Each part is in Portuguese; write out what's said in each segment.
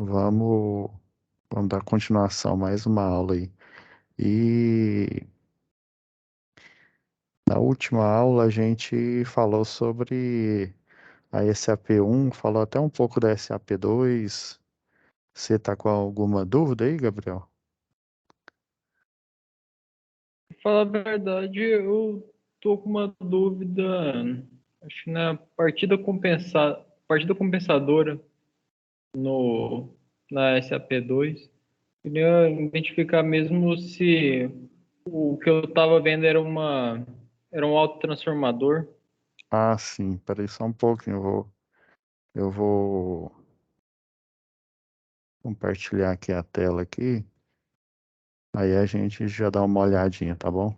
Vamos, vamos dar continuação, mais uma aula aí. E na última aula a gente falou sobre a SAP1, falou até um pouco da SAP2. Você tá com alguma dúvida aí, Gabriel? Pra falar a verdade, eu tô com uma dúvida. Acho que na partida compensadora no, na SAP2, queria identificar mesmo se o que eu estava vendo era um autotransformador. Ah, sim, peraí só um pouquinho, eu vou compartilhar aqui a tela aqui, aí a gente já dá uma olhadinha, tá bom?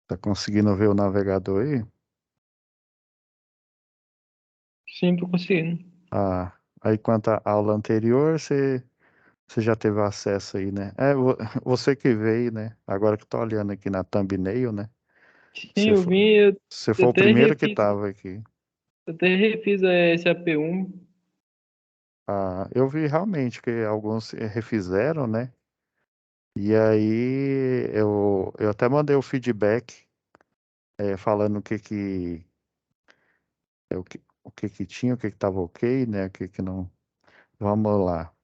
Tá conseguindo ver o navegador aí? Sim, tô conseguindo. Ah, aí quanto à aula anterior, você já teve acesso aí, né? Você que veio, né? Agora que eu tô olhando aqui na thumbnail, né? Sim, Você eu foi, vim, você eu foi o até primeiro que refiz, tava aqui. até refiz a SAP1. Ah, eu vi realmente que alguns refizeram, né? E aí eu até mandei o feedback falando o que que tinha, o que que tava ok, né? O que que não. Vamos lá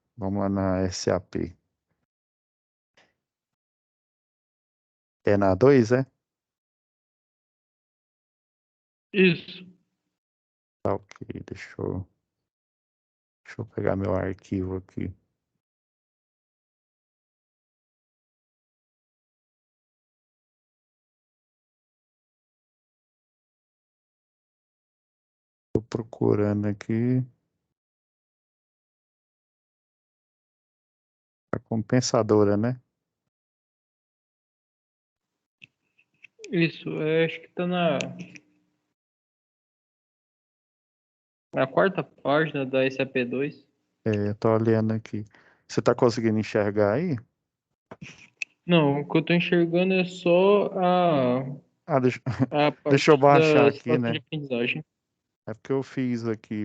na SAP. É na 2, é? Isso. Tá ok, deixa eu pegar meu arquivo aqui. Tô procurando aqui a compensadora, né? Isso, acho que tá na quarta página da SAP2. É, tô olhando aqui. Você tá conseguindo enxergar aí? Não, o que eu tô enxergando é só Ah, a deixa eu parte baixar da aqui, situação de né? aprendizagem. É porque eu fiz aqui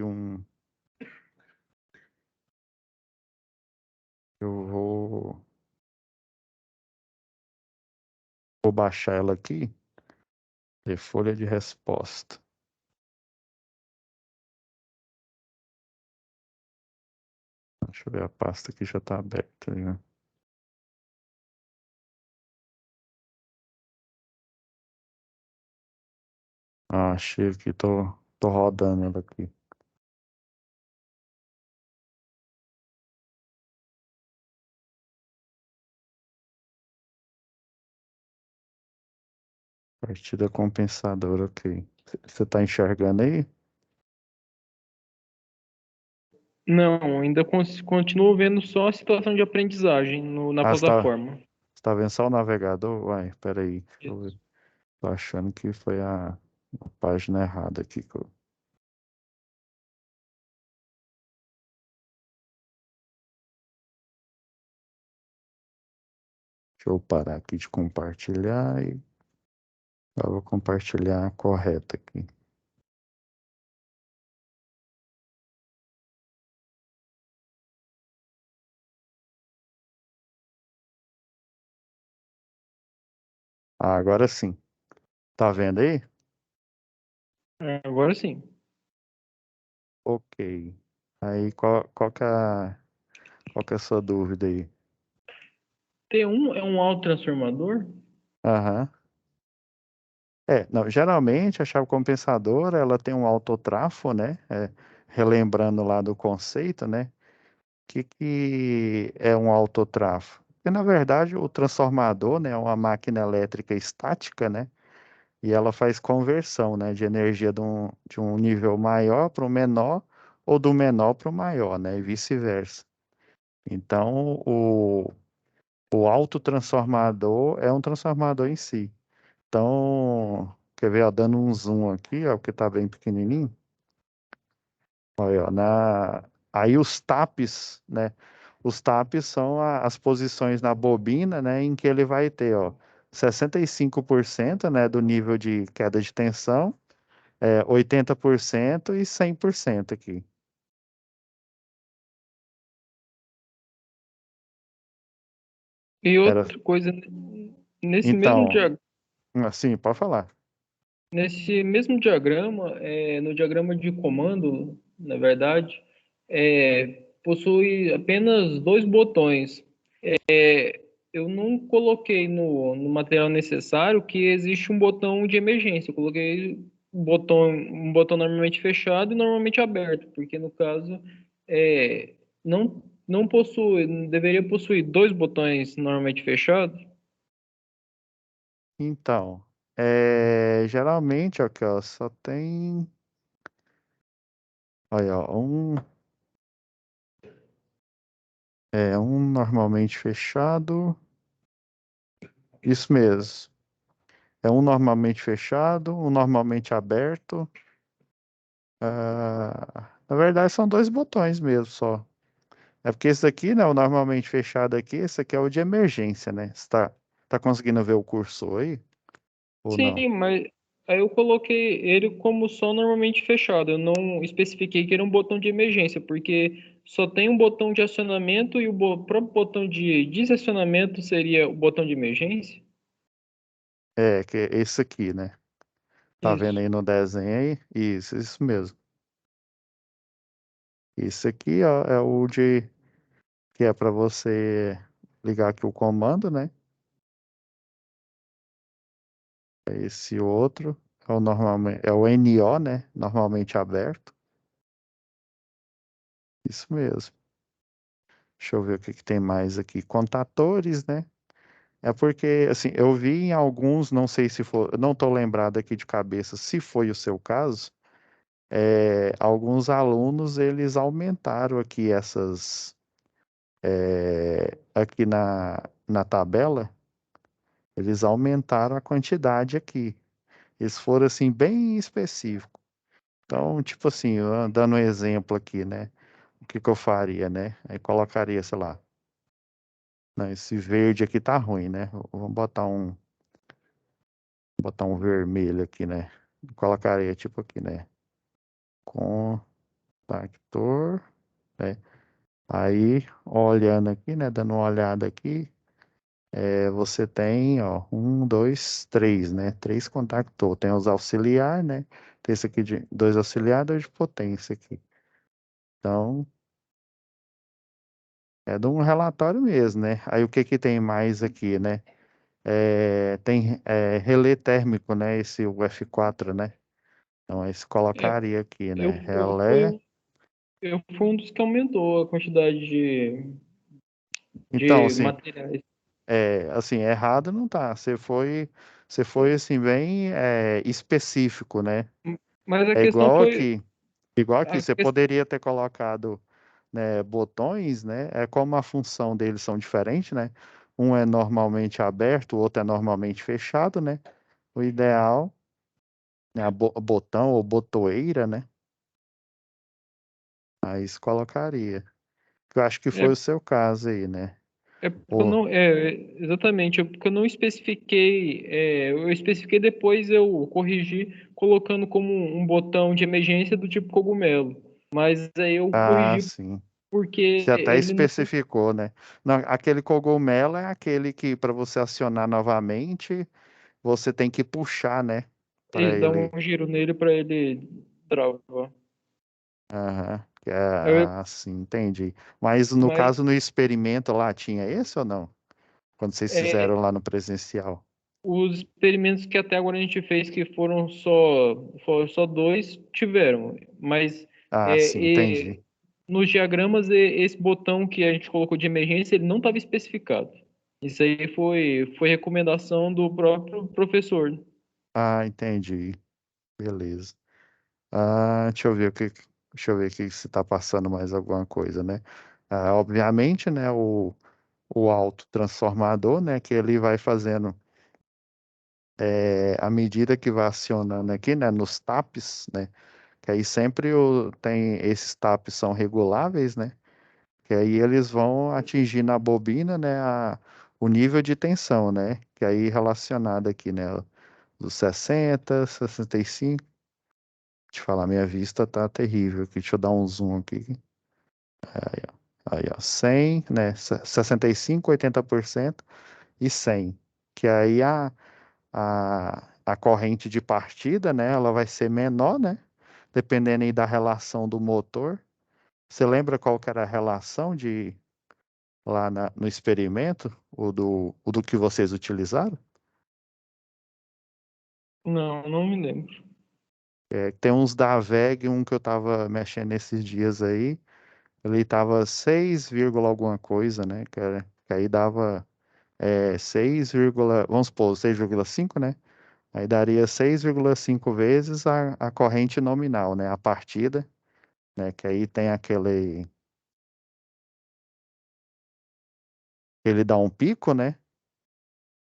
Eu vou baixar ela aqui. De folha de resposta. Deixa eu ver a pasta que já tá aberta, né? Ah, achei aqui, tô rodando ela aqui. Partida compensadora, ok. Você tá enxergando aí? Não, ainda continuo vendo só a situação de aprendizagem na Ah, plataforma. você tá vendo só o navegador? Uai, peraí, deixa eu ver. Isso. Tô achando que foi a página errada aqui. Deixa eu parar aqui de compartilhar e eu vou compartilhar a correta aqui. Ah, agora sim. Tá vendo aí? Agora sim. Ok. Aí, qual que é a sua dúvida aí? T1 é um autotransformador? Aham. Não, geralmente a chave compensadora, ela tem um autotrafo, né? Relembrando lá do conceito, né? Que é um autotrafo? Porque, na verdade, o transformador, né, é uma máquina elétrica estática, né? E ela faz conversão, né, de energia de um nível maior para o menor ou do menor para o maior, né? E vice-versa. Então, o autotransformador é um transformador em si. Então, quer ver, ó, dando um zoom aqui, ó, porque tá bem pequenininho. Olha, ó, aí os TAPs, né? Os TAPs são as posições na bobina, né, em que ele vai ter, ó, 65%, né, do nível de queda de tensão, 80% e 100% aqui. E Era, outra coisa, nesse mesmo então, dia, assim, pode falar. nesse mesmo diagrama, no diagrama de comando, na verdade, possui apenas dois botões. Eu não coloquei no material necessário que existe um botão de emergência. Eu coloquei um botão normalmente fechado e normalmente aberto, porque no caso não possui, deveria possuir dois botões normalmente fechados. Então, geralmente, aqui, ó, só tem, olha, ó, um normalmente fechado, isso mesmo. É um normalmente fechado, um normalmente aberto. Na verdade, são dois botões mesmo só. É porque esse aqui, né, o normalmente fechado aqui, esse aqui é o de emergência, né? Você tá conseguindo ver o cursor aí? Ou Sim, não? mas aí eu coloquei ele como só normalmente fechado. Eu não especifiquei que era um botão de emergência, porque só tem um botão de acionamento e o próprio botão de desacionamento seria o botão de emergência. Que é esse aqui, né? Tá vendo Isso. aí no desenho aí? Isso mesmo. Esse aqui, ó, é o de que é para você ligar aqui o comando, né? Esse outro é o NO, né? Normalmente aberto. Isso mesmo. Deixa eu ver o que que tem mais aqui. Contatores, né? É porque, assim, eu vi em alguns, não sei se for, eu não estou lembrado aqui de cabeça se foi o seu caso, alguns alunos, eles aumentaram aqui aqui na tabela, eles aumentaram a quantidade aqui. Eles foram, assim, bem específicos. Então, tipo assim, dando um exemplo aqui, né? O que que eu faria, né? Aí colocaria, sei lá, não, esse verde aqui tá ruim, né? Vamos botar um vermelho aqui, né? Colocaria tipo aqui, né? Contactor, né? Aí, olhando aqui, né? Dando uma olhada aqui, você tem, ó, um, dois, três, né? Três contactor. Tem os auxiliar, né? Tem esse aqui de dois auxiliar, dois de potência aqui. Então, é de um relatório mesmo, né? Aí o que que tem mais aqui, né? Tem relé térmico, né? Esse o F4, né? Então, esse É, colocaria aqui, eu, né? eu, Relé. fui, eu fui um dos que aumentou a quantidade Então, de assim, materiais. errado não tá. Você foi assim, bem específico, né? Mas a É questão igual foi. aqui. Igual aqui, A você ques- poderia ter colocado, né, botões, né? É como a função deles são diferentes, né? Um é normalmente aberto, o outro é normalmente fechado, né? O ideal é a botão ou botoeira, né? Aí você colocaria. Eu acho que foi é, o seu caso aí, né? É porque eu Ou, não, exatamente, é porque eu não especifiquei, eu especifiquei depois eu corrigi colocando como um botão de emergência do tipo cogumelo, mas aí eu corrigi sim. porque Você até ele não, especificou, né? Não, aquele cogumelo é aquele que, para você acionar novamente, você tem que puxar, né? Para ele dá ele. um giro nele para ele travar. Aham. Eu- Sim, entendi. Mas no Mas caso, no experimento lá, tinha esse ou não? Quando vocês é, fizeram lá no presencial? os experimentos que até agora a gente fez, que foram só dois, tiveram, mas Sim, entendi. nos diagramas, esse botão que a gente colocou de emergência, ele não estava especificado. Isso aí foi recomendação do próprio professor. Entendi. Beleza. Deixa eu ver aqui se está passando mais alguma coisa, né? Obviamente, né, o autotransformador, né, que ele vai fazendo à medida que vai acionando aqui, né, nos taps, né, que aí sempre tem esses taps são reguláveis, né, Que aí eles vão atingir na bobina, né, o nível de tensão, né? Que aí relacionado aqui, né, dos 60, 65. Te falar, minha vista tá terrível aqui. Deixa eu dar um zoom aqui. Aí, ó, 100, né, 65, 80% e 100. Que aí a corrente de partida, né, ela vai ser menor, né? Dependendo aí da relação do motor. Você lembra qual que era a relação de lá no experimento, o do que vocês utilizaram? Não, não me lembro. É, tem uns da WEG, um que eu tava mexendo nesses dias aí, ele tava 6, alguma coisa, né? Que aí dava 6, vamos supor, 6,5, né? Aí daria 6,5 vezes a corrente nominal, né? A partida, né? Que aí tem aquele, ele dá um pico, né?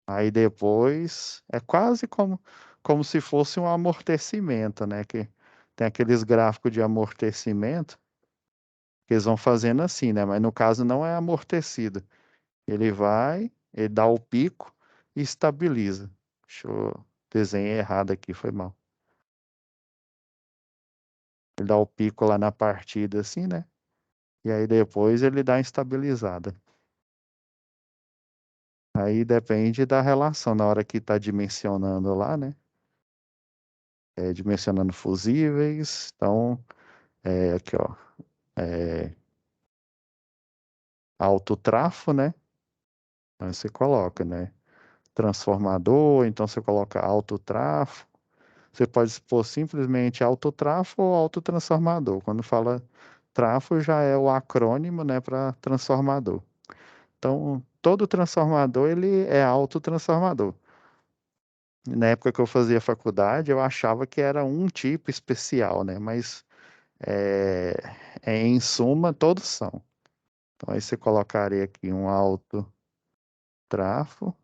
Aí depois é quase como se fosse um amortecimento, né? Que tem aqueles gráficos de amortecimento que eles vão fazendo assim, né? Mas no caso não é amortecido. Ele dá o pico e estabiliza. Deixa eu desenhar errado aqui, foi mal. Ele dá o pico lá na partida assim, né? E aí depois ele dá a estabilizada. Aí depende da relação na hora que está dimensionando lá, né? Dimensionando fusíveis. Então, aqui, ó. é, Alto trafo, né? Aí você coloca, né? Transformador, então você coloca alto trafo. Você pode pôr simplesmente alto trafo ou alto transformador. Quando fala trafo, já é o acrônimo, né, para transformador. Então, todo transformador ele é autotransformador. Na época que eu fazia faculdade, eu achava que era um tipo especial, né? Mas é, em suma, todos são. Então, aí você colocaria aqui um alto trafo.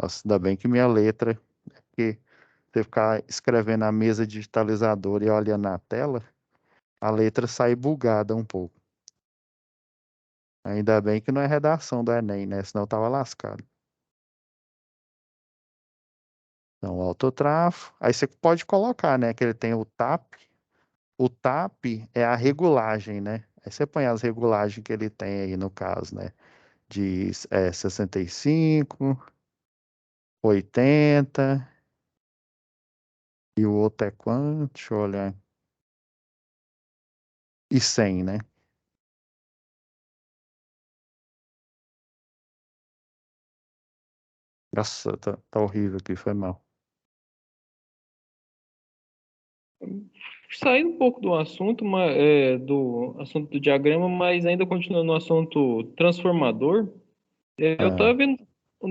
Nossa, ainda bem que minha letra, que você ficar escrevendo na mesa digitalizadora e olhando na tela, a letra sai bugada um pouco. Ainda bem que não é redação do Enem, né? Senão eu tava lascado. Então, autotrafo. Aí você pode colocar, né? Que ele tem o TAP. O TAP é a regulagem, né? Aí você põe as regulagens que ele tem aí no caso, né? De 65, 80 e o outro é quanto? Deixa eu olhar. E 100, né? Nossa, tá horrível aqui, foi mal. Saindo um pouco do assunto, do assunto do diagrama, mas ainda continuando no assunto transformador, eu Ah, estava vendo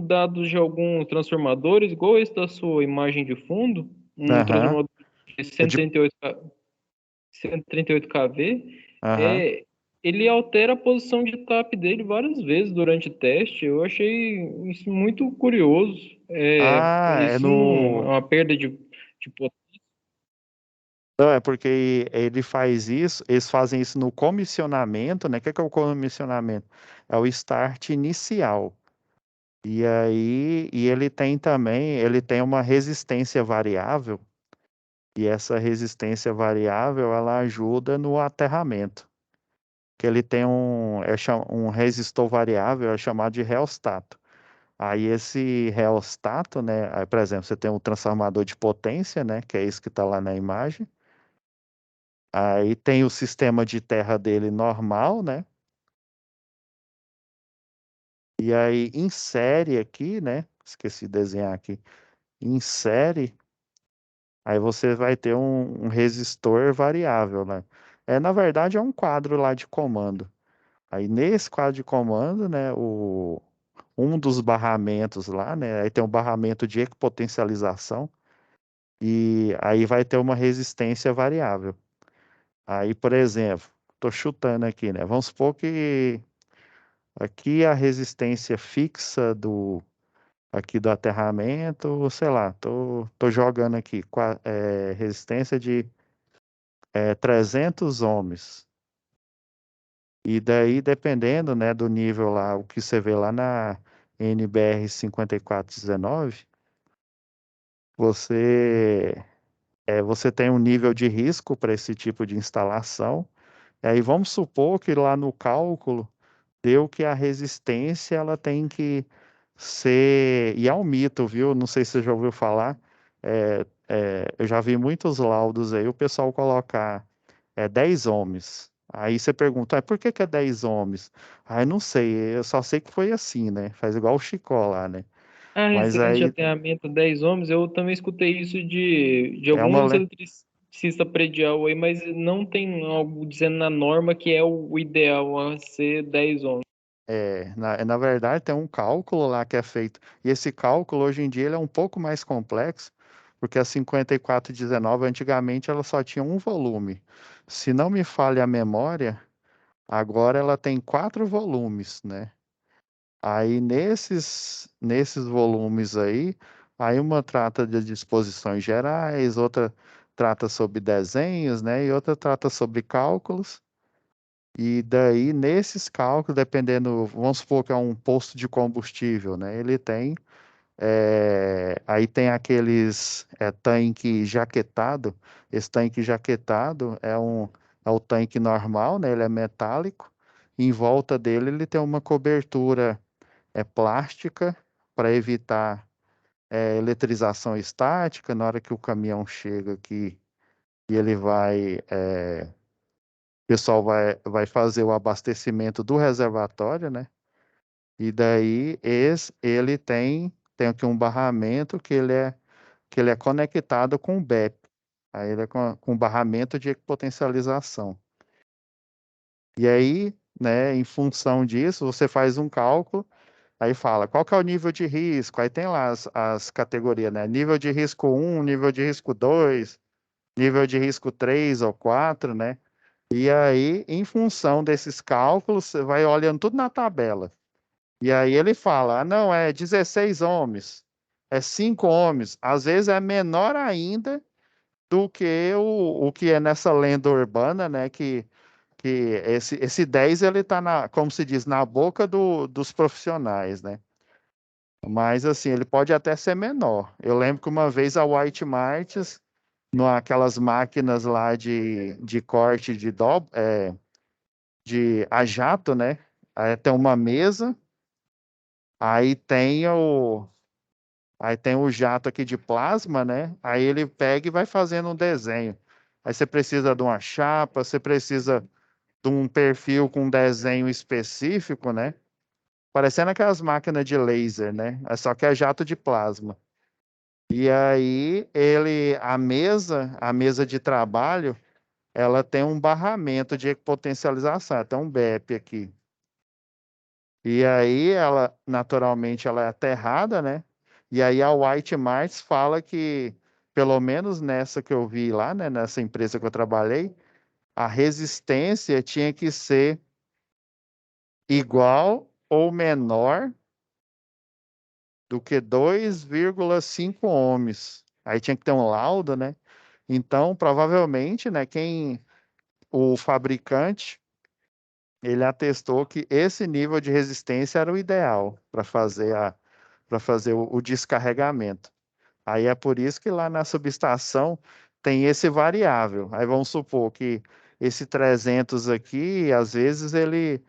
dados de alguns transformadores, igual esse da sua imagem de fundo, um aham. transformador de É de, 138 kV, aham. é, ele altera a posição de tap dele várias vezes durante o teste. Eu achei isso muito curioso. Ah, é Isso não é no. uma perda de potência. Não, é porque ele faz isso, eles fazem isso no comissionamento, né? O que é o comissionamento? É o start inicial. E aí, ele tem uma resistência variável, e essa resistência variável, ela ajuda no aterramento. Que ele tem um resistor variável, é chamado de reostato. Aí esse reostato, né? Aí, por exemplo, você tem um transformador de potência, né? Que é isso que está lá na imagem. Aí tem o sistema de terra dele normal, né? E aí insere aqui, né? Esqueci de desenhar aqui. Insere, aí você vai ter um resistor variável, né? Na verdade, é um quadro lá de comando. Aí nesse quadro de comando, né? Um dos barramentos lá, né? Aí tem um barramento de equipotencialização e aí vai ter uma resistência variável. Aí, por exemplo, estou chutando aqui, né? Vamos supor que aqui a resistência fixa aqui do aterramento, sei lá, tô jogando aqui, resistência de 300 ohms. E daí, dependendo, né, do nível lá, o que você vê lá na NBR 5419, você, você tem um nível de risco para esse tipo de instalação. E aí vamos supor que lá no cálculo deu que a resistência ela tem que ser. E é um mito, viu? Não sei se você já ouviu falar. Eu já vi muitos laudos aí, o pessoal colocar 10 ohms. Aí você pergunta, por que que é 10 ohms? Aí não sei, eu só sei que foi assim, né? Faz igual o Chicó lá, né? A Mas resistência de aí aterramento 10 ohms, eu também escutei isso de é uma, alguns eletricistas predial aí, mas não tem algo dizendo na norma que é o ideal a ser 10 ohms. na verdade, tem um cálculo lá que é feito. E esse cálculo, hoje em dia, ele é um pouco mais complexo, porque a 5419, antigamente, ela só tinha um volume. Se não me falha a memória, agora ela tem 4 volumes, né? Aí, nesses volumes aí uma trata de disposições gerais, outra trata sobre desenhos, né? E outra trata sobre cálculos. E daí, nesses cálculos, dependendo, vamos supor que é um posto de combustível, né? Ele tem, aí tem aqueles tanque jaquetado. Esse tanque jaquetado é o tanque normal, né? Ele é metálico. Em volta dele, ele tem uma cobertura plástica para evitar eletrização estática. Na hora que o caminhão chega aqui e ele o pessoal vai fazer o abastecimento do reservatório, né? E daí ele tem aqui um barramento que ele é conectado com o BEP. Aí ele é com barramento de potencialização. E aí, né, em função disso, você faz um cálculo, aí fala qual que é o nível de risco, aí tem lá as categorias, né? Nível de risco um, nível de risco 2, nível de risco 3 ou 4, né? E aí, em função desses cálculos, você vai olhando tudo na tabela. E aí ele fala, não, é 16 ohms, é 5 ohms. Às vezes é menor ainda do que o que é nessa lenda urbana, né? Que esse 10 ele tá como se diz, na boca dos profissionais, né? Mas assim, ele pode até ser menor. Eu lembro que uma vez a White Martins, naquelas máquinas lá de corte de a jato, né? Aí tem uma mesa, aí tem o, aí tem o jato aqui de plasma, né? Aí ele pega e vai fazendo um desenho. Aí você precisa de uma chapa, você precisa de um perfil com um desenho específico, né? Parecendo aquelas máquinas de laser, né? Só que é jato de plasma. E aí a mesa de trabalho, ela tem um barramento de potencialização, tem um BEP aqui. E aí ela, naturalmente, ela é aterrada, né? E aí a White Martins fala que, pelo menos nessa que eu vi lá, né, nessa empresa que eu trabalhei, a resistência tinha que ser igual ou menor do que 2,5 ohms. Aí tinha que ter um laudo, né? Então, provavelmente, né, o fabricante, ele atestou que esse nível de resistência era o ideal para fazer o descarregamento. Aí é por isso que lá na subestação tem esse variável. Aí vamos supor que esse 300 aqui, às vezes ele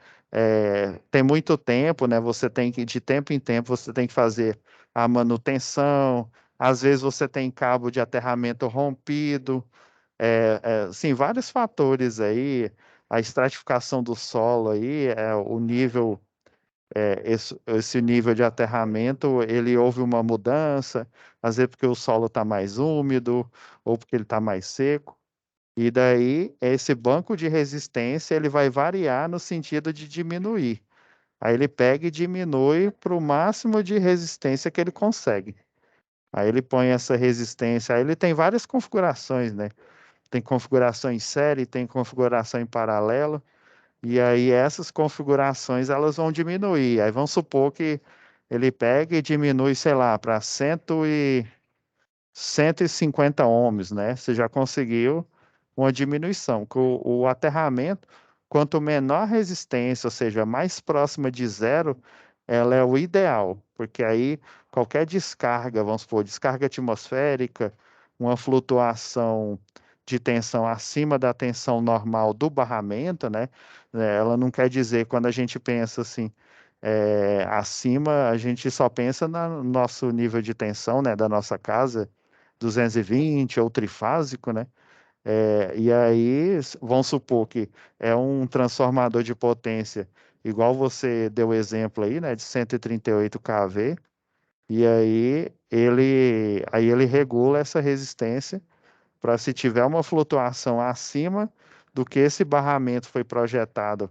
tem muito tempo, né? Você tem que, de tempo em tempo, você tem que fazer a manutenção. Às vezes você tem cabo de aterramento rompido. Sim, vários fatores aí. A estratificação do solo aí, o nível esse nível de aterramento, ele houve uma mudança, às vezes porque o solo está mais úmido ou porque ele está mais seco. E daí, esse banco de resistência, ele vai variar no sentido de diminuir. Aí ele pega e diminui para o máximo de resistência que ele consegue. Aí ele põe essa resistência, aí ele tem várias configurações, né? Tem configuração em série, tem configuração em paralelo. E aí essas configurações elas vão diminuir. Aí vamos supor que ele pega e diminui, sei lá, para 150 ohms, né? Você já conseguiu uma diminuição. O aterramento, quanto menor a resistência, ou seja, mais próxima de zero, ela é o ideal, porque aí qualquer descarga, vamos supor, descarga atmosférica, uma flutuação de tensão acima da tensão normal do barramento, né? Ela não quer dizer, quando a gente pensa assim, acima, a gente só pensa no nosso nível de tensão, né, da nossa casa, 220 ou trifásico, né? E aí, vamos supor que é um transformador de potência, igual você deu o exemplo aí, né, de 138 kV, e aí ele regula essa resistência para se tiver uma flutuação acima do que esse barramento foi projetado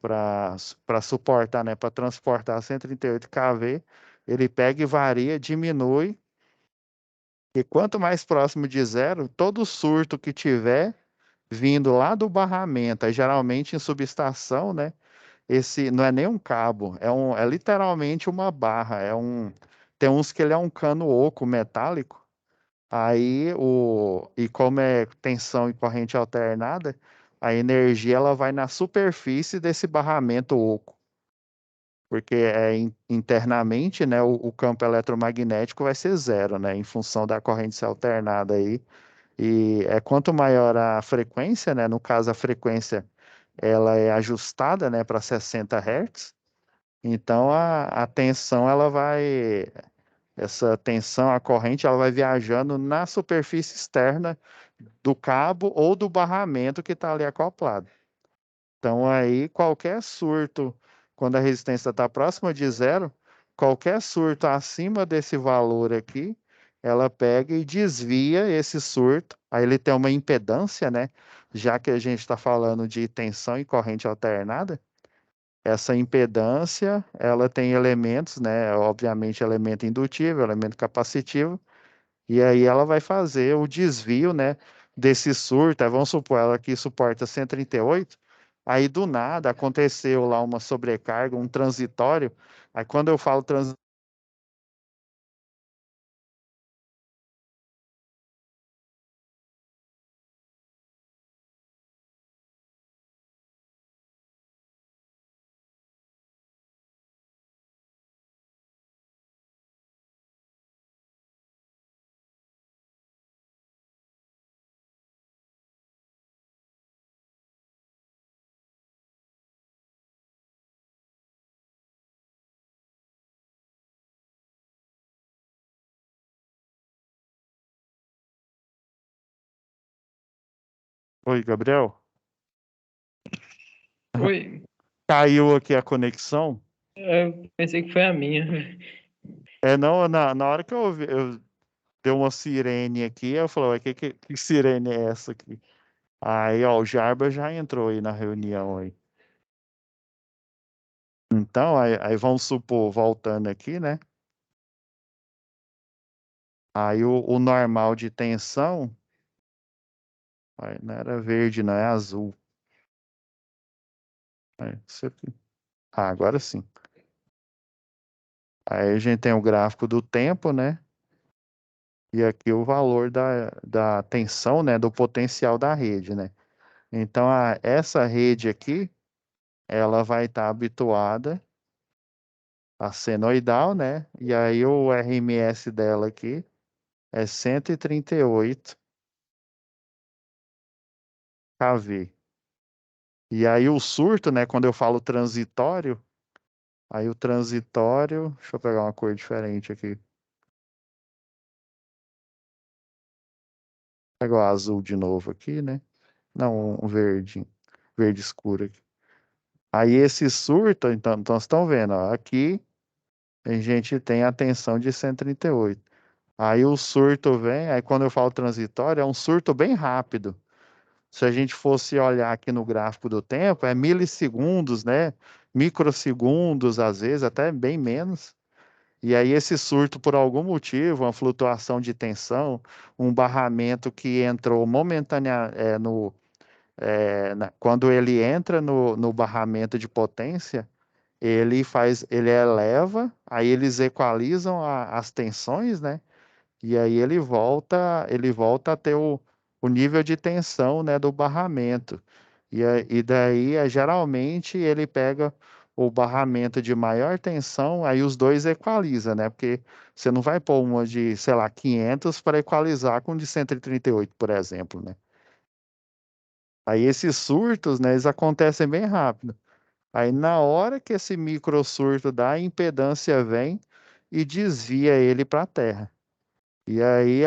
para suportar, né, para transportar 138 kV, ele pega e varia, diminui, e quanto mais próximo de zero, todo surto que tiver vindo lá do barramento, aí geralmente em subestação, né? Esse não é nem um cabo, é literalmente uma barra, tem uns que ele é um cano oco metálico. E como é tensão e corrente alternada, a energia ela vai na superfície desse barramento oco, porque internamente, né, o campo eletromagnético vai ser zero, né, em função da corrente ser alternada aí. E quanto maior a frequência, né, no caso a frequência ela é ajustada, né, para 60 Hz. Então a tensão essa tensão, a corrente, ela vai viajando na superfície externa do cabo ou do barramento que está ali acoplado. Então aí qualquer surto, quando a resistência está próxima de zero, qualquer surto acima desse valor aqui, ela pega e desvia esse surto. Aí ele tem uma impedância, né? Já que a gente está falando de tensão e corrente alternada, essa impedância, ela tem elementos, né? Obviamente, elemento indutivo, elemento capacitivo, e aí ela vai fazer o desvio, né, desse surto. Aí vamos supor, ela que suporta 138, aí do nada aconteceu lá uma sobrecarga, um transitório. Aí quando eu falo oi, Gabriel, Oi, caiu aqui a conexão. eu pensei que foi a minha. Não, na hora que eu dei uma sirene aqui, eu falei, ué, que sirene é essa aqui? Aí, ó, o Jarba já entrou aí na reunião aí. Então, aí vamos supor, voltando aqui, né? Aí o normal de tensão, aí não era verde, não é azul. Isso aqui. Agora sim. Aí a gente tem o gráfico do tempo, né? E aqui o valor da tensão, né? Do potencial da rede, né? Então, essa rede aqui, ela vai estar habituada a senoidal, né? E aí o RMS dela aqui é 138 kV. E aí o surto, né? Quando eu falo transitório, aí o transitório, deixa eu pegar uma cor diferente aqui. Pegar o azul de novo aqui, né? Não, um verde, verde escuro aqui. Aí esse surto, então vocês estão vendo, ó, aqui a gente tem a tensão de 138. Aí o surto vem, aí quando eu falo transitório, é um surto bem rápido. Se a gente fosse olhar aqui no gráfico do tempo, é milissegundos, né? Microsegundos, às vezes, até bem menos. E aí esse surto, por algum motivo, uma flutuação de tensão, um barramento que entrou momentaneamente quando ele entra no barramento de potência, ele eleva, aí eles equalizam as tensões, né? E aí ele volta a ter o nível de tensão, né, do barramento. E daí, geralmente, ele pega o barramento de maior tensão, aí os dois equaliza, né? Porque você não vai pôr uma de, sei lá, 500 para equalizar com de 138, por exemplo, né? Aí esses surtos, né, eles acontecem bem rápido. Aí na hora que esse microsurto dá, a impedância vem e desvia ele para a Terra. E aí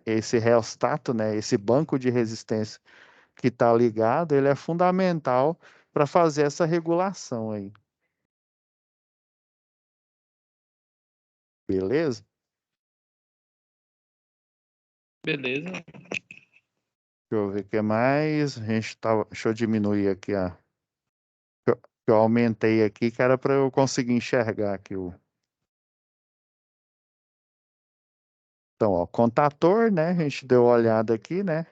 esse reostato, né, esse banco de resistência que está ligado, ele é fundamental para fazer essa regulação aí. Beleza? Beleza. Deixa eu ver o que mais. Deixa eu diminuir aqui que eu aumentei aqui, que era para eu conseguir enxergar aqui o. Então, ó, contator, né? A gente deu uma olhada aqui, né?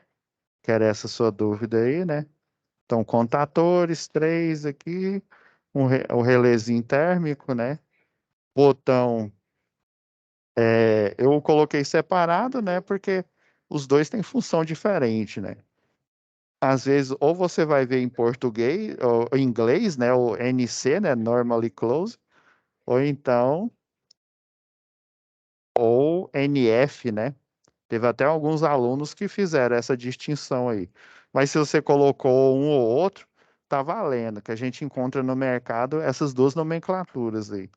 Que era essa sua dúvida aí, né? Então, contatores, três aqui, o relézinho térmico, né? Botão, eu coloquei separado, né? Porque os dois têm função diferente, né? Às vezes, ou você vai ver em português, ou em inglês, né? O NC, né? Normally Closed, ou então, ou NF, né? Teve até alguns alunos que fizeram essa distinção aí. Mas se você colocou um ou outro, tá valendo, que a gente encontra no mercado essas duas nomenclaturas aí.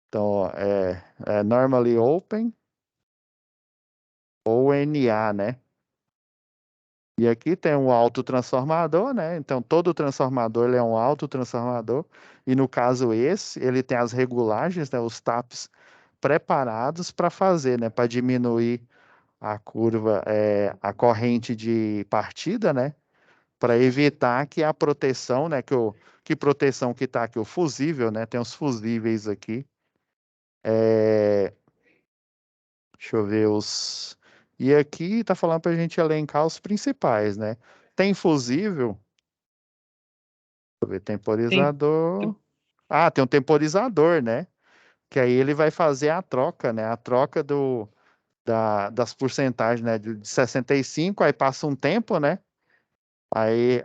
Então, ó, é Normally Open ou NA, né? E aqui tem um autotransformador, né? Então, todo transformador ele é um autotransformador. E no caso esse, ele tem as regulagens, né? Os taps preparados para fazer, né? Para diminuir a curva, a corrente de partida, né? Para evitar que a proteção, né? Que proteção que está aqui, o fusível, né? Tem os fusíveis aqui. É, deixa eu ver os. E aqui está falando para a gente elencar os principais, né? Tem fusível, deixa eu ver, Tem, temporizador. tem- Ah, tem um temporizador, né? Que aí ele vai fazer a troca, né? A troca das porcentagens, né? De 65, aí passa um tempo, né? Aí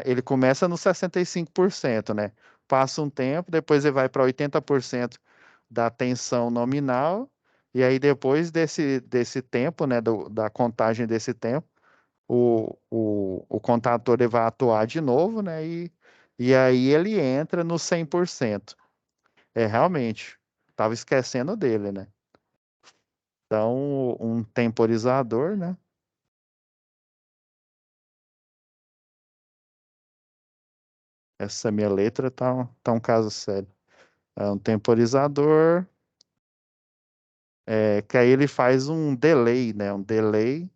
ele começa no 65%, né? Passa um tempo, depois ele vai para 80% da tensão nominal, e aí depois desse tempo, né, da contagem desse tempo, o contador ele vai atuar de novo, né, e aí ele entra no 100%. É, realmente, estava esquecendo dele, né? Então, um temporizador, né? Essa minha letra tá um caso sério. É um temporizador, que aí ele faz um delay, né? Um delay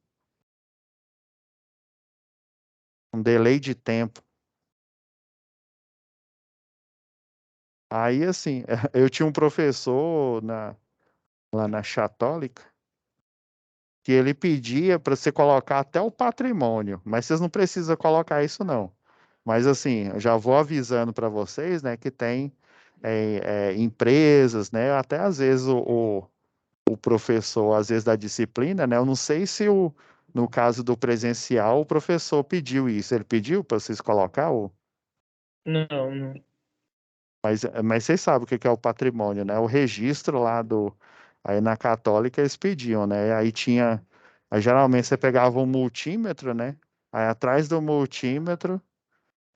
de tempo. Aí, assim, eu tinha um professor lá na Católica que ele pedia para você colocar até o patrimônio, mas vocês não precisam colocar isso, não. Mas, assim, eu já vou avisando para vocês, né, que tem empresas, né, até às vezes o professor, às vezes da disciplina, né, eu não sei se no caso do presencial, o professor pediu isso. Ele pediu para vocês colocar não, não. mas vocês sabem o que que é o patrimônio, né? O registro lá aí na Católica eles pediam, né? Aí geralmente você pegava um multímetro, né? Aí atrás do multímetro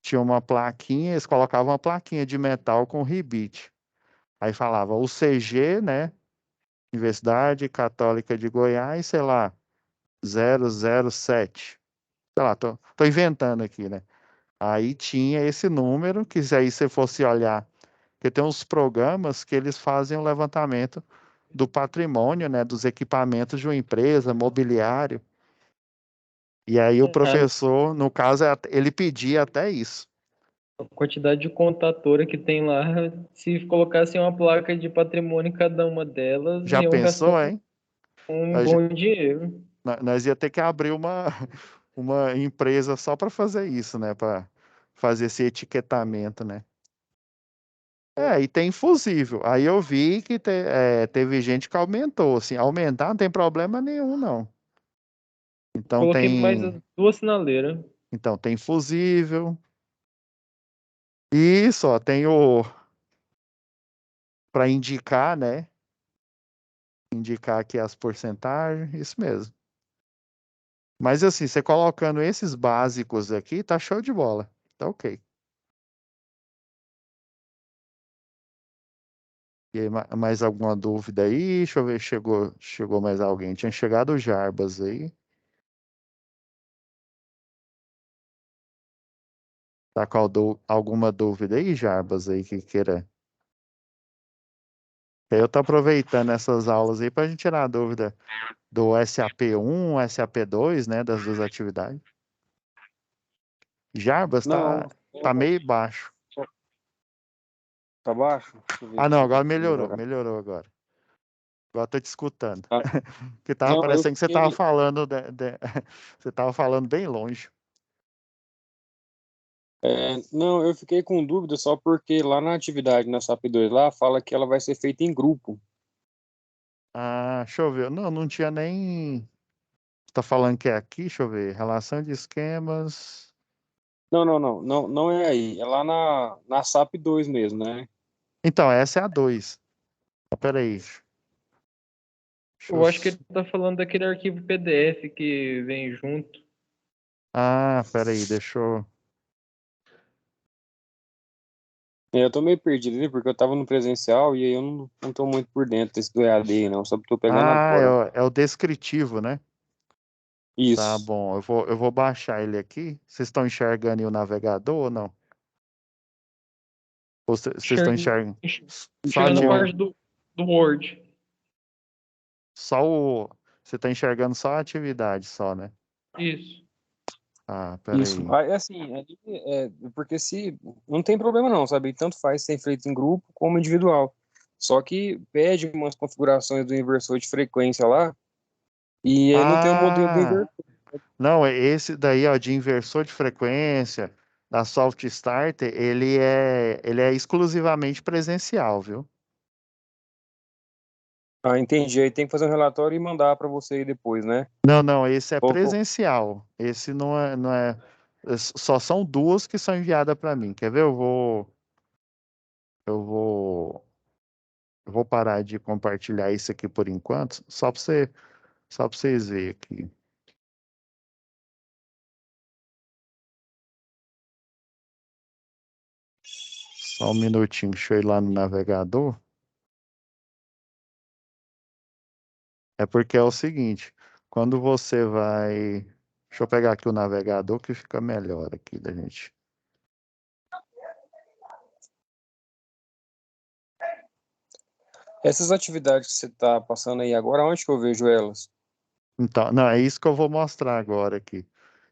tinha uma plaquinha, eles colocavam uma plaquinha de metal com ribite. Aí falava o CG, né? Universidade Católica de Goiás, sei lá, 007. Sei lá, tô inventando aqui, né? Aí tinha esse número, que se aí você fosse olhar, porque tem uns programas que eles fazem o levantamento do patrimônio, né, dos equipamentos de uma empresa, mobiliário. E aí o A professor, no caso, ele pedia até isso. quantidade de contatora que tem lá, se colocasse uma placa de patrimônio em cada uma delas, Já iam gastar pensou, hein? um A gen- bom dinheiro. Nós ia ter que abrir uma empresa só para fazer isso, né, para fazer esse etiquetamento, né? E tem fusível. Aí eu vi que teve gente que aumentou, assim, aumentar não tem problema nenhum, não. Então Coloquei mais tem as duas sinaleiras. Então, tem fusível. Isso, ó, tem o para indicar, né? Indicar aqui as porcentagens, isso mesmo. Mas assim, você colocando esses básicos aqui, tá show de bola. Tá ok. E aí, mais alguma dúvida aí? Deixa eu ver, chegou mais alguém. Tinha chegado o Jarbas aí. Tá com alguma dúvida aí, Jarbas, aí que queira? Eu tô aproveitando essas aulas aí para a gente tirar a dúvida do SAP1, SAP2, né, das duas atividades. Jarbas Não, tá meio baixo. tá baixo? Deixa eu ver Ah, não, aqui, agora melhorar. melhorou agora. Agora tô te escutando. Ah, Que tava não, eu parecendo que você tava fiquei. falando você tava falando bem longe. Não, eu fiquei com dúvida só porque lá na atividade, na SAP 2 lá, fala que ela vai ser feita em grupo. Ah, deixa eu ver. Não, não tinha nem. Você tá falando que é aqui? Deixa eu ver. Relação de esquemas. Não é aí. É lá na SAP 2 mesmo, né? Então, essa é a 2. Peraí. Deixa eu... Eu acho que ele tá falando daquele arquivo PDF que vem junto. Ah, peraí, deixa eu. Eu tô meio perdido ali, porque eu tava no presencial e aí eu não tô muito por dentro desse do EAD, não. Só tô pegando Ah, agora. é o descritivo, né? Tá Isso. bom. Eu vou baixar ele aqui. Vocês estão enxergando aí o navegador ou não? Ou vocês estão Enxerga- enxergando só Enxergando a Não, parte do Word. só o. Você está enxergando só a atividade, só, né? Isso. Ah, isso. peraí. Ah, é assim, porque se. Não tem problema não, sabe? Tanto faz ser feito em grupo como individual. Só que pede umas configurações do inversor de frequência lá, e aí não tem o modelo do Ah, inversor. não, é esse daí, ó, de inversor de frequência da Soft Starter, ele é exclusivamente presencial, viu? Ah, entendi. Aí tem que fazer um relatório e mandar para você aí depois, né? Não, não, esse é Ou- presencial. Esse não é, só são duas que são enviadas para mim. Quer ver? Eu vou, eu vou parar de compartilhar isso aqui por enquanto, só para vocês verem aqui. Só um minutinho, deixa eu ir lá no navegador. É porque é o seguinte, quando você vai, deixa eu pegar aqui o navegador que fica melhor aqui da gente. Essas atividades que você está passando aí agora, onde que eu vejo elas? Então, não, é isso que eu vou mostrar agora aqui.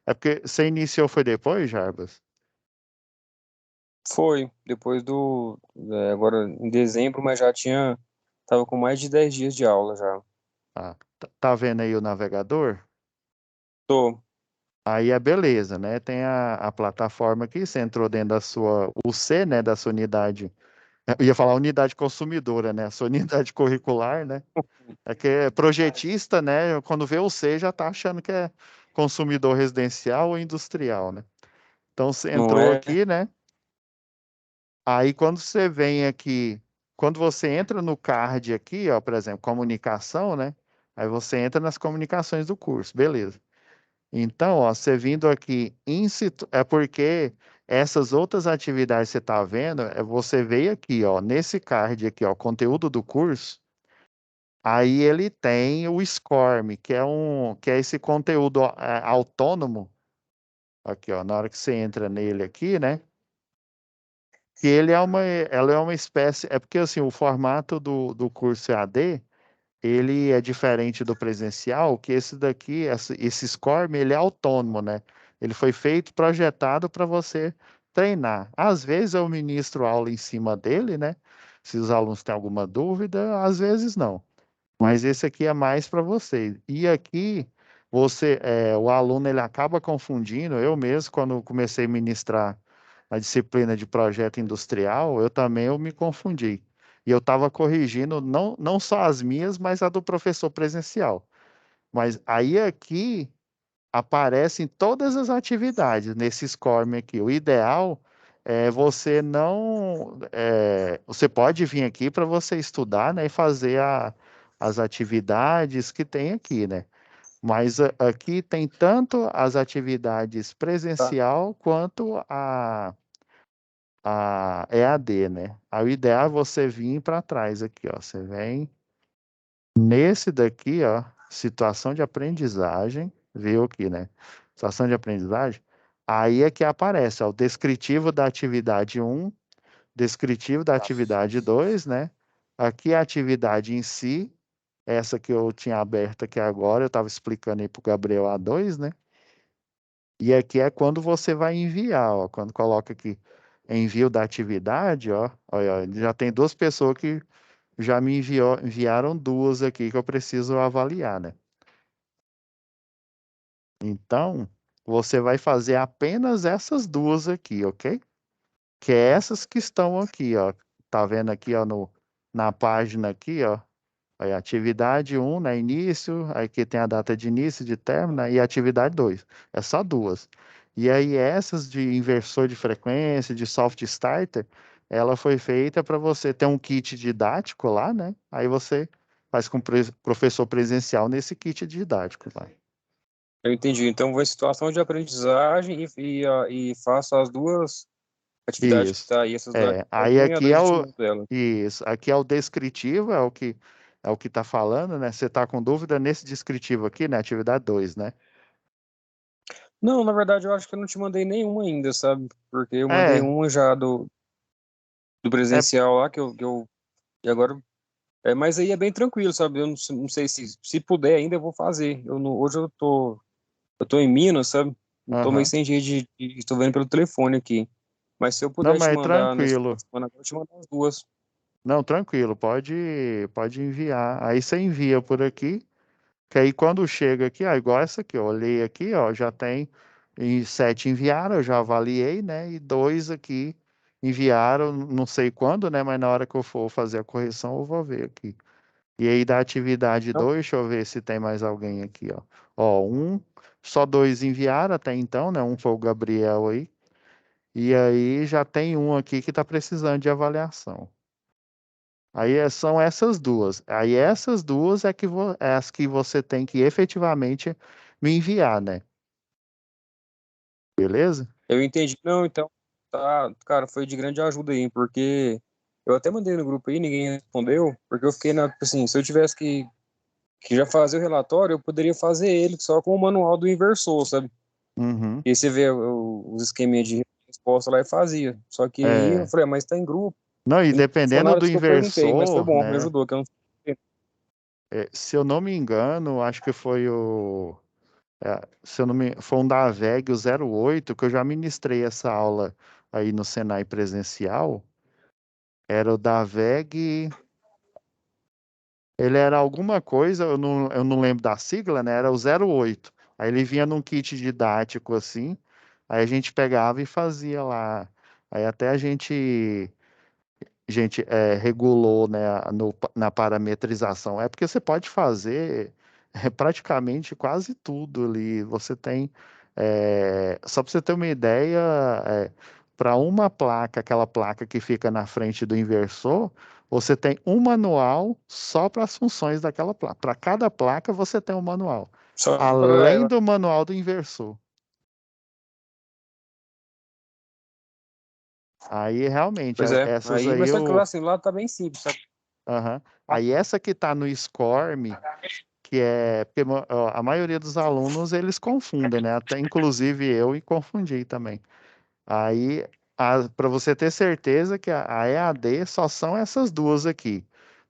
É porque você iniciou foi depois, Jarbas? Foi, depois agora em dezembro, mas já tinha, tava com mais de 10 dias de aula já. Ah, tá vendo aí o navegador? Tô. Aí é beleza, né? Tem a plataforma aqui, você entrou dentro da sua UC, né? Da sua unidade. Eu ia falar unidade consumidora, né? A sua unidade curricular, né? É que é projetista, né? Quando vê o C já tá achando que é consumidor residencial ou industrial, né? Então você Não entrou é? aqui, né? Aí quando você vem aqui, quando você entra no card aqui, ó, por exemplo, comunicação, né? Aí você entra nas comunicações do curso, beleza. Então, ó, você vindo aqui é porque essas outras atividades que você está vendo, você veio aqui, ó, nesse card aqui, ó, conteúdo do curso. Aí ele tem o SCORM, que é esse conteúdo autônomo. Aqui, ó, na hora que você entra nele aqui, né? Que ela é uma espécie, é porque assim, o formato do curso EAD, ele é diferente do presencial, que esse daqui, esse SCORM, ele é autônomo, né? Ele foi feito, projetado para você treinar. Às vezes eu ministro aula em cima dele, né? Se os alunos têm alguma dúvida, às vezes não. Mas esse aqui é mais para você. E aqui, o aluno ele acaba confundindo. Eu mesmo, quando comecei a ministrar a disciplina de projeto industrial, eu me confundi. E eu estava corrigindo não só as minhas, mas a do professor presencial. Mas aí aqui aparecem todas as atividades nesse SCORM aqui. O ideal é você não. Você pode vir aqui para você estudar, né, e fazer as atividades que tem aqui, né? Mas aqui tem tanto as atividades Tá. presencial quanto a EAD, né? Aí o ideal é você vir para trás aqui, ó. Você vem nesse daqui, ó, situação de aprendizagem, viu aqui, né? Situação de aprendizagem. Aí é que aparece, ó, o descritivo da atividade um, descritivo da atividade 2, né? Aqui a atividade em si, essa que eu tinha aberta aqui agora, eu estava explicando aí para o Gabriel A2, né? E aqui é quando você vai enviar, ó, quando coloca aqui envio da atividade, ó, olha, ó, já tem duas pessoas que já me enviaram duas aqui que eu preciso avaliar, né? Então, você vai fazer apenas essas duas aqui, ok? Que é essas que estão aqui, ó. Tá vendo aqui, ó, na página aqui, ó. Aí, atividade um, né, início, aí aqui tem a data de início, de término, né, e atividade 2. É só duas. E aí essas de inversor de frequência, de soft starter, ela foi feita para você ter um kit didático lá, né? Aí você faz com o professor presencial nesse kit didático lá. Eu entendi. Então, vou em situação de aprendizagem e faço as duas atividades que Isso. tá aí, essas da atividade Aí 1 e a aqui 2 é eu te o mando ela. isso, aqui é o descritivo, é o que tá falando, né? Você tá com dúvida nesse descritivo aqui, né? Atividade 2, né? Não, na verdade, eu acho que eu não te mandei nenhuma ainda, sabe? Porque eu mandei É, uma já do é, presencial lá, e agora. Mas aí é bem tranquilo, sabe? Eu não sei se puder ainda eu vou fazer. Hoje eu tô em Minas, sabe? Eu tô meio aham. sem jeito tô vendo pelo telefone aqui. Mas se eu Não, puder te mas é mandar nesse final tranquilo. de semana, eu te mando as duas. Não, tranquilo, pode enviar. Aí você envia por aqui, que aí quando chega aqui, ó, igual essa aqui, ó, olhei aqui, ó, já tem 7 enviaram, eu já avaliei, né? E 2 aqui enviaram, não sei quando, né? Mas na hora que eu for fazer a correção, eu vou ver aqui. E aí da atividade Não, 2, deixa eu ver se tem mais alguém aqui, ó. Ó, só 2 enviaram até então, né? Um foi o Gabriel aí. E aí já tem um aqui que está precisando de avaliação. Aí são essas duas. Aí essas duas é as que você tem que efetivamente me enviar, né? Beleza? eu entendi. Não, então, tá, cara, foi de grande ajuda aí, porque eu até mandei no grupo aí, ninguém respondeu, porque eu fiquei tipo assim, se eu tivesse que já fazer o relatório, eu poderia fazer ele só com o manual do inversor, sabe? Uhum. E aí você vê os esqueminhas de resposta lá e fazia. Só que aí eu É. falei, mas tá em grupo. Não, e E não foi dependendo nada do disso que eu perguntei, mas foi inversor, bom, me né? ajudou. Que eu não... Se eu não me engano, acho que foi se eu não me, foi um da VEG, o 08, que eu já ministrei essa aula aí no Senai presencial. Era o da VEG. Ele era alguma coisa, eu não lembro da sigla, né? Era o 08. Aí ele vinha num kit didático assim, aí a gente pegava e fazia lá. Aí até a gente regulou, né, na parametrização. É porque você pode fazer praticamente quase tudo ali. Você tem, só para você ter uma ideia, para uma placa, aquela placa que fica na frente do inversor, você tem um manual só para as funções daquela placa. Para cada placa você tem um manual, Só para além ela. do manual do inversor. Aí realmente, Pois é. essas Aí, aí mas só que lá, eu. assim, lá tá bem simples, sabe? Aham. Aí essa que está no SCORM, que é porque ó, a maioria dos alunos eles confundem, né? Até inclusive eu e confundi também. Aí, para você ter certeza que a EAD só são essas duas aqui,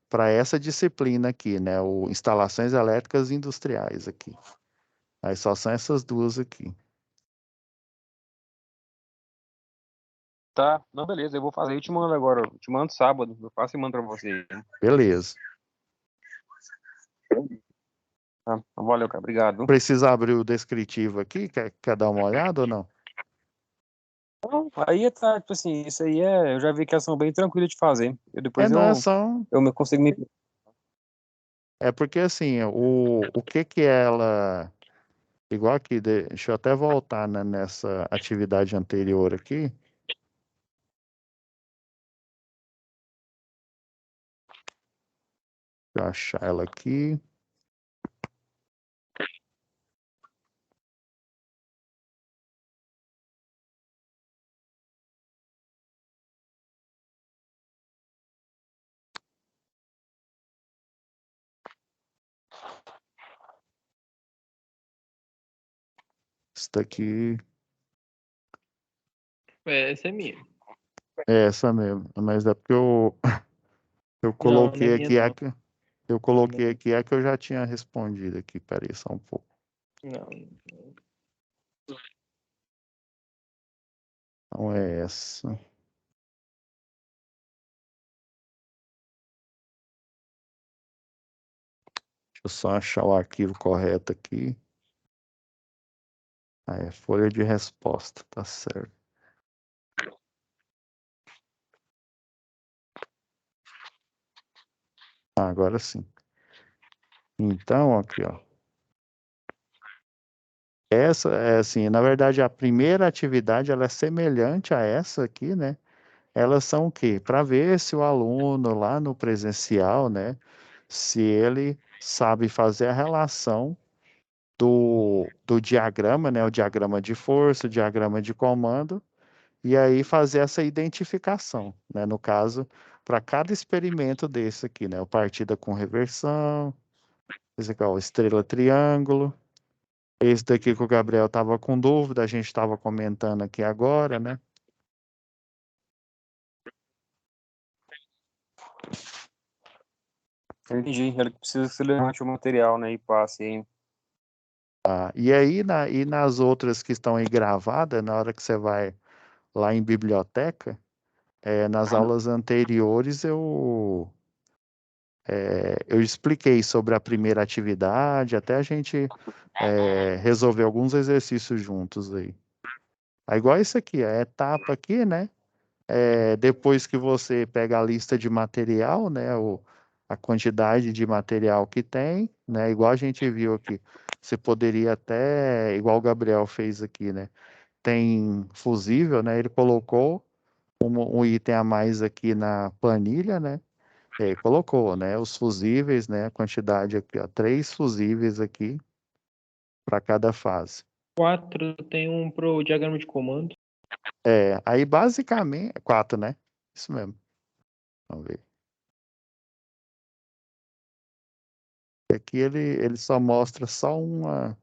para essa disciplina aqui, né? O Instalações Elétricas Industriais aqui. Aí só são essas duas aqui. Tá, não, beleza, eu vou fazer. Eu te mando agora. Eu te mando sábado. Eu faço e mando pra você. Beleza. Tá, valeu, cara. Obrigado. Precisa abrir o descritivo aqui? Quer dar uma olhada ou não? Então, aí tá, tipo assim, isso aí eu já vi que elas são bem tranquilas de fazer. Depois Não é eu, só. eu me consigo me. É porque assim, o que que ela igual aqui, deixa eu até voltar, né, nessa atividade anterior aqui. Deixa eu achar ela aqui. Isso daqui Essa é minha. é essa mesmo, mas é porque eu Não, não é coloquei minha, aqui não. eu coloquei aqui a que eu já tinha respondido aqui. Peraí, só um pouco. Não. Não é essa. Deixa eu só achar o arquivo correto aqui. Ah, é folha de resposta, tá certo. Ah, agora sim. Então, aqui, ó. Essa é assim, na verdade, a primeira atividade ela é semelhante a essa aqui, né? Elas são o quê? Para ver se o aluno lá no presencial, né, se ele sabe fazer a relação do diagrama, né, o diagrama de força, o diagrama de comando, e aí fazer essa identificação, né, no caso, para cada experimento desse aqui, né, o partida com reversão, esse aqui, ó, o estrela triângulo, esse daqui que o Gabriel estava com dúvida, a gente estava comentando aqui agora, né? Eu entendi. Ela que precisa que você levante o material, né? E passe aí. Ah, e aí, e nas outras que estão aí gravadas, na hora que você vai lá em biblioteca, nas aulas anteriores eu expliquei sobre a primeira atividade, até a gente resolver alguns exercícios juntos aí. É igual isso aqui, a etapa aqui, né? Depois que você pega a lista de material, né? A quantidade de material que tem, né? Igual a gente viu aqui. Você poderia até, igual o Gabriel fez aqui, né? Tem fusível, né? Ele colocou um item a mais aqui na planilha, né? E aí colocou, né? Os fusíveis, né? A quantidade aqui, ó, 3 fusíveis aqui para cada fase. 4 tem um pro diagrama de comando. Aí basicamente, 4, né? Isso mesmo. Vamos ver. Aqui ele só mostra só uma.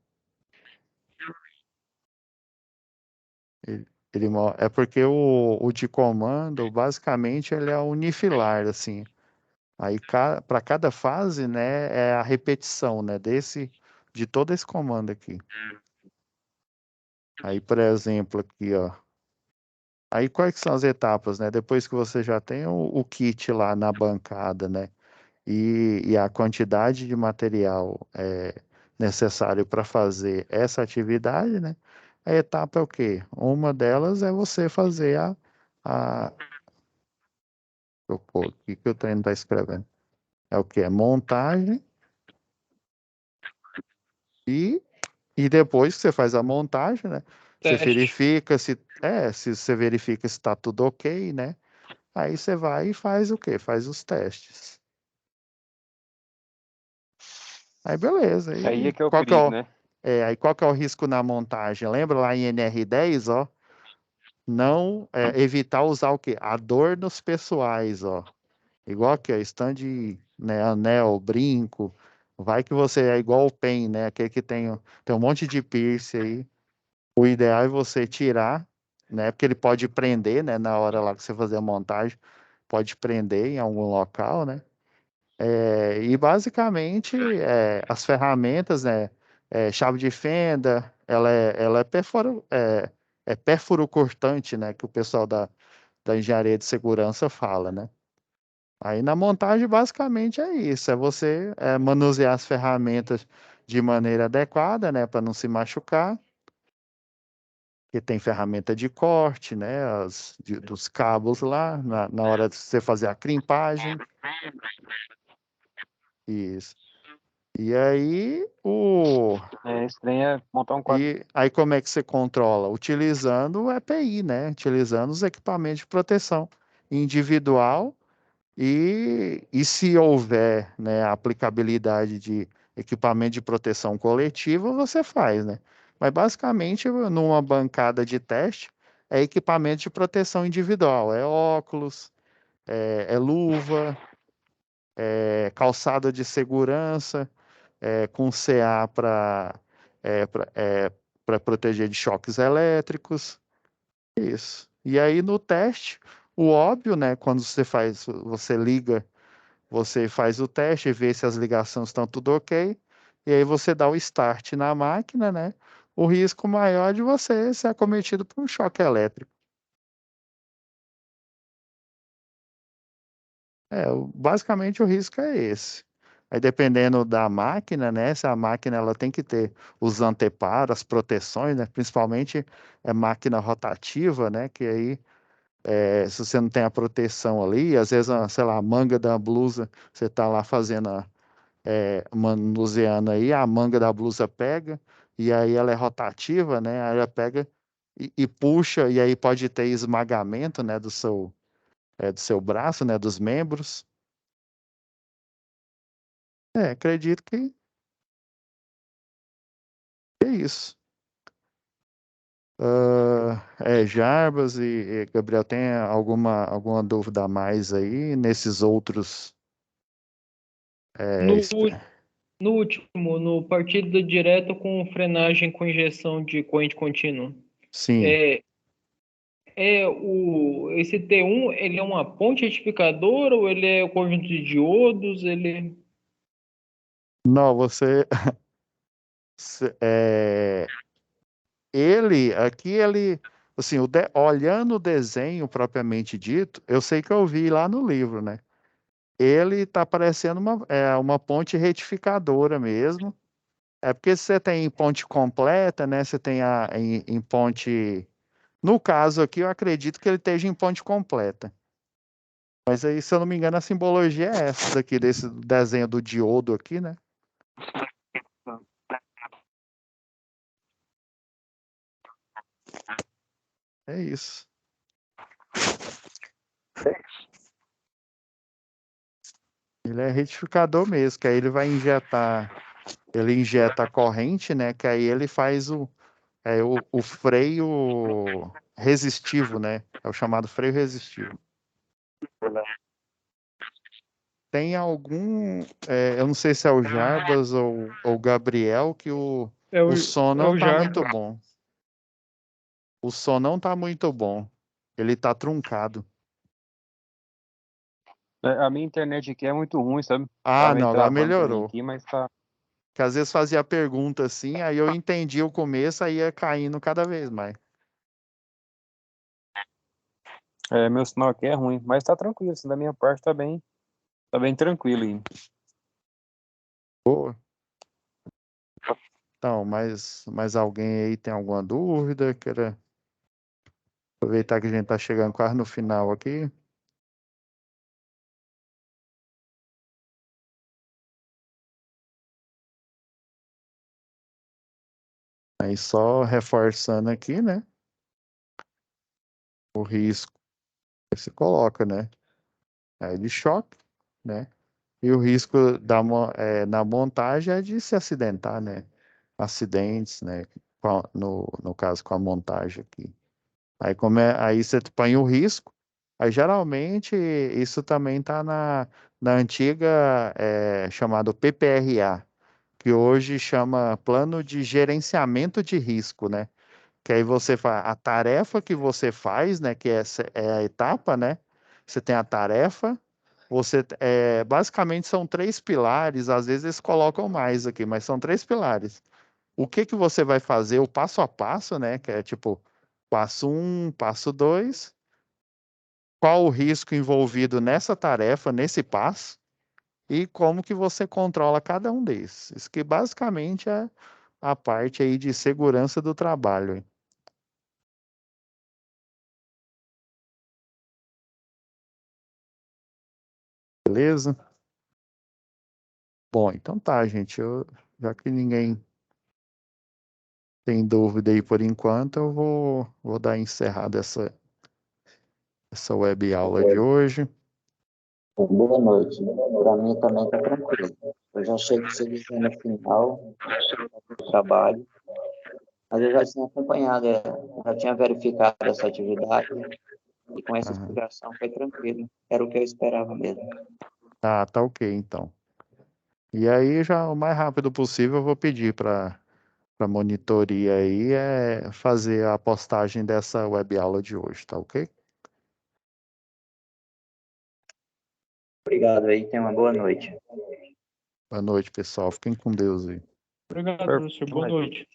É porque o de comando, basicamente, ele é unifilar, assim. Aí, para cada fase, né, é a repetição, né, de todo esse comando aqui. Aí, por exemplo, aqui, ó. Aí, quais que são as etapas, né? Depois que você já tem o kit lá na bancada, né? E a quantidade de material necessário para fazer essa atividade, né? A etapa é o quê? Uma delas é você fazer a o que que o treino está escrevendo? É o quê? É montagem e, e depois que você faz a montagem, né? Você Teste. verifica se você verifica se está tudo ok, né? Aí você vai e faz o quê? Faz os testes. Aí beleza. Aí é Aí que é o perigo, né? aí qual que é o risco na montagem? Lembra lá em NR10, ó? Não evitar usar o quê? A dor nos pessoais, ó. Igual aqui, ó, stand, né, anel, brinco. Vai que você é igual o pen, né? Aquele que tem um monte de piercing aí. O ideal é você tirar, né? Porque ele pode prender, né? Na hora lá que você fazer a montagem, pode prender em algum local, né? E basicamente as ferramentas, né? Chave de fenda, ela é pérfuro cortante, né? Que o pessoal da engenharia de segurança fala, né? Aí na montagem basicamente é isso, é você manusear as ferramentas de maneira adequada, né? Para não se machucar. Porque tem ferramenta de corte, né? Dos cabos lá, na hora de você fazer a crimpagem. Isso. E aí, Esse trem é montar um quadro. e aí como é que você controla? Utilizando o EPI, né? Utilizando os equipamentos de proteção individual e se houver, né, a aplicabilidade de equipamento de proteção coletiva, você faz, né? Mas basicamente, numa bancada de teste, é equipamento de proteção individual, é óculos, é luva, é calçado de segurança, com CA para proteger de choques elétricos, isso. E aí no teste, o óbvio, né? Quando você liga, você faz o teste, vê se as ligações estão tudo ok, e aí você dá o start na máquina, né? O risco maior é de você ser acometido por um choque elétrico. Basicamente o risco é esse. Aí dependendo da máquina, né? Se a máquina ela tem que ter os anteparos, as proteções, né? Principalmente máquina rotativa, né? Que aí se você não tem a proteção ali, às vezes, sei lá, a manga da blusa, você tá lá fazendo, manuseando aí, a manga da blusa pega, e aí ela é rotativa, né? Aí ela pega e puxa, e aí pode ter esmagamento, né? Do seu braço, né? Dos membros. Acredito que é isso. Jarbas e Gabriel, tem alguma dúvida a mais aí nesses outros? No, no último, no partido direto com frenagem com injeção de corrente contínua. Sim. É, esse T1, ele é uma ponte retificadora ou ele é o conjunto de diodos? Não, ele, assim, olhando o desenho propriamente dito, eu sei que eu vi lá no livro, né? Ele tá parecendo uma ponte retificadora mesmo. É porque você tem ponte completa, né? Você tem em ponte. No caso aqui, eu acredito que ele esteja em ponte completa. Mas aí, se eu não me engano, a simbologia é essa daqui, desse desenho do diodo aqui, né? É isso. Ele é retificador mesmo, que aí ele injeta a corrente, né? Que aí ele faz o freio resistivo, né? É o chamado freio resistivo. Tem eu não sei se é o Jarbas ou o Gabriel, que É o, o som é não o tá Jar. muito bom. O som não tá muito bom. Ele tá truncado. A minha internet aqui é muito ruim, sabe? Tá Ah, meio não, agora travando pra mim melhorou. aqui, mas tá. Que às vezes fazia pergunta assim, aí eu entendi o começo, aí ia caindo cada vez mais. Meu sinal aqui é ruim, mas tá tranquilo, assim, da minha parte tá bem tranquilo aí. Boa. Então, mais alguém aí tem alguma dúvida? Queira aproveitar que a gente tá chegando quase no final aqui. Aí só reforçando aqui, né? O risco que se coloca, né? É de choque, né? E o risco na montagem é de se acidentar, né? Acidentes, né? No caso, com a montagem aqui. Aí você põe o risco. Aí geralmente isso também está na antiga chamado PPRA, que hoje chama Plano de Gerenciamento de Risco, né? Que aí você faz a tarefa que você faz, né? Que é a etapa, né? Você tem a tarefa. Basicamente são três pilares. Às vezes eles colocam mais aqui, mas são três pilares. O que que você vai fazer, o passo a passo, né? Que é tipo passo um, passo dois. Qual o risco envolvido nessa tarefa, nesse passo? E como que você controla cada um desses? Isso que basicamente é a parte aí de segurança do trabalho, hein? Beleza? Bom, então tá, gente. Já que ninguém tem dúvida aí por enquanto, eu vou dar encerrada essa web aula de hoje. Boa noite. Para mim também está tranquilo. Eu já cheguei no final do trabalho, mas eu já tinha acompanhado, já tinha verificado essa atividade e com essa Aham. explicação foi tranquilo. Era o que eu esperava mesmo. Tá ok, então. E aí, já o mais rápido possível, eu vou pedir para monitoria aí fazer a postagem dessa web aula de hoje, tá ok? Obrigado aí, tenha uma boa noite. Boa noite, pessoal. Fiquem com Deus aí. Obrigado, Perfeito. professor. Boa noite.